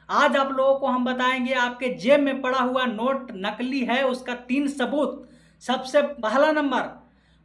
आज आप लोगों को हम बताएंगे आपके जेब में पड़ा हुआ नोट नकली है, उसका 3 सबूत। सबसे पहला नंबर,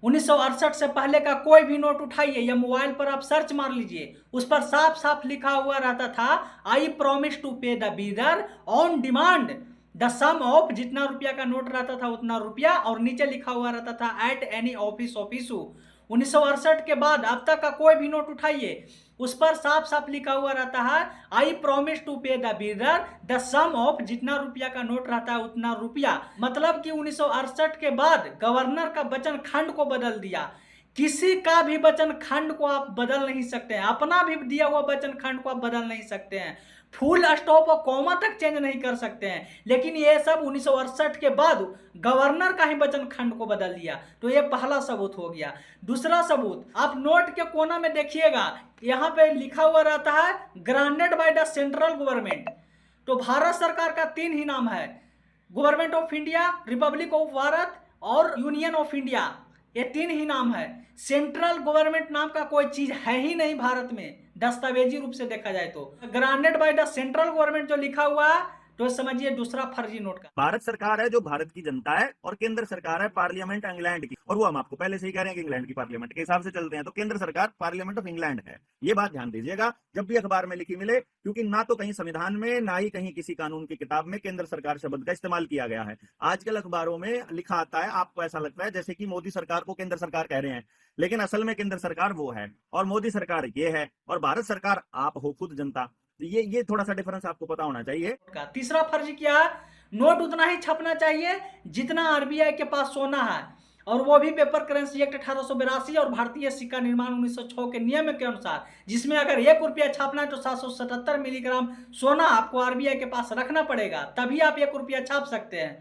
1968 से पहले का कोई भी नोट उठाइए या मोबाइल पर आप सर्च मार लीजिए, उस पर साफ साफ लिखा हुआ रहता था, I promise to pay the bearer on demand the sum of, जितना रुपया का नोट रहता था उतना रुपया, और नीचे लिखा हुआ रहता था एट एनी ऑफिस ऑफिसू। 1968 के बाद अब तक का कोई भी नोट उठाइए, उस पर साफ साफ लिखा हुआ रहता है, I promise to pay the bearer the sum of, जितना रुपया का नोट रहता है उतना रुपया। मतलब कि 1968 के बाद गवर्नर का वचन खंड को बदल दिया। किसी का भी वचन खंड को आप बदल नहीं सकते हैं, अपना भी दिया हुआ वचन खंड को आप बदल नहीं सकते हैं, फुल स्टॉप और कॉमा तक चेंज नहीं कर सकते हैं। लेकिन ये सब 1968 के बाद गवर्नर का ही वचन खंड को बदल दिया। तो ये पहला सबूत हो गया। दूसरा सबूत, आप नोट के कोना में देखिएगा, यहाँ पे लिखा हुआ रहता है granted by the central government. तो भारत सरकार का 3 ही नाम है, government of India, Republic of Bharat और यूनियन ऑफ इंडिया। ये 3 ही नाम है। सेंट्रल गवर्नमेंट नाम का कोई चीज है ही नहीं भारत में, दस्तावेजी रूप से देखा जाए तो। Granted by the central government जो लिखा हुआ है, तो समझिए दूसरा फर्जी नोट का। भारत सरकार है जो भारत की जनता है, और केंद्र सरकार है पार्लियामेंट इंग्लैंड की। और वो हम आपको पहले से ही कह रहे हैं कि इंग्लैंड की पार्लियामेंट के हिसाब से चलते हैं, तो केंद्र सरकार पार्लियामेंट ऑफ इंग्लैंड है। ये बात ध्यान दीजिएगा जब भी अखबार में लिखी मिले, क्योंकि ना तो कहीं संविधान में, ना ही कहीं किसी कानून की किताब में केंद्र सरकार शब्द का इस्तेमाल किया गया है। आजकल अखबारों में लिखा आता है, आपको ऐसा लगता है जैसे कि मोदी सरकार को केंद्र सरकार कह रहे हैं, लेकिन असल में केंद्र सरकार वो है और मोदी सरकार ये है, और भारत सरकार आप हो खुद जनता। ये थोड़ा सा डिफरेंस आपको पता होना चाहिए। तीसरा फर्ज क्या है, नोट उतना ही छपना चाहिए जितना आरबीआई के पास सोना है, और वो भी पेपर करेंसी एक्ट 1882 और भारतीय सिक्का निर्माण 1906 के नियम के अनुसार, जिसमें अगर 1 रुपया छापना है तो 777 मिलीग्राम सोना आपको आरबीआई के पास रखना पड़ेगा, तभी आप 1 रुपया छाप सकते हैं।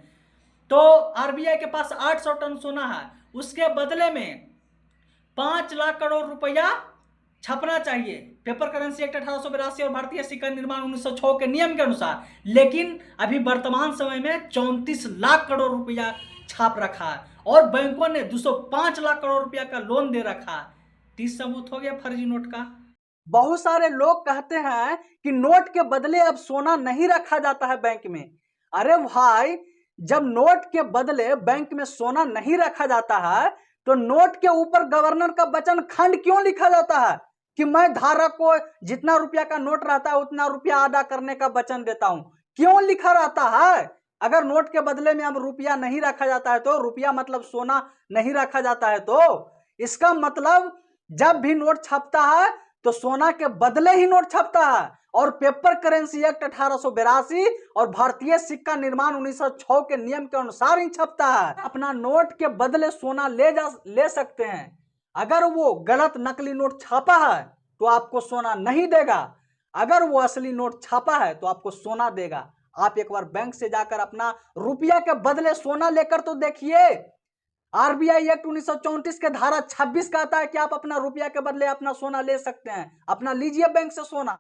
तो आरबीआई के पास 800 टन सोना है, उसके बदले में 5 लाख करोड़ रुपया छपना चाहिए, पेपर करेंसी एक्ट 1882 और भारतीय सिक्का निर्माण 1906 के नियम के अनुसार। लेकिन अभी वर्तमान समय में 34 लाख करोड़ रुपया छाप रखा है, और बैंकों ने 205 लाख करोड़ रुपया का लोन दे रखा है। 30 सबूत हो गया फर्जी नोट का। बहुत सारे लोग कहते हैं कि नोट के बदले अब सोना नहीं रखा जाता है बैंक में। अरे भाई, जब नोट के बदले बैंक में सोना नहीं रखा जाता है, तो नोट के ऊपर गवर्नर का वचन खंड क्यों लिखा जाता है कि मैं धारक को जितना रुपया का नोट रहता है उतना रुपया अदा करने का वचन देता हूं? क्यों लिखा रहता है? अगर नोट के बदले में अब रुपया नहीं रखा जाता है, तो रुपया मतलब सोना नहीं रखा जाता है, तो इसका मतलब जब भी नोट छपता है तो सोना के बदले ही नोट छपता है, और पेपर करेंसी एक्ट 1882 और भारतीय सिक्का निर्माण 1906 के नियम के अनुसार ही छपता है। अपना नोट के बदले सोना ले सकते हैं। अगर वो गलत नकली नोट छापा है तो आपको सोना नहीं देगा, अगर वो असली नोट छापा है तो आपको सोना देगा। आप एक बार बैंक से जाकर अपना रुपया के बदले सोना लेकर तो देखिए। आरबीआई एक्ट 1934 के धारा 26 कहता है कि आप अपना रुपया के बदले अपना सोना ले सकते हैं। अपना लीजिए बैंक से सोना।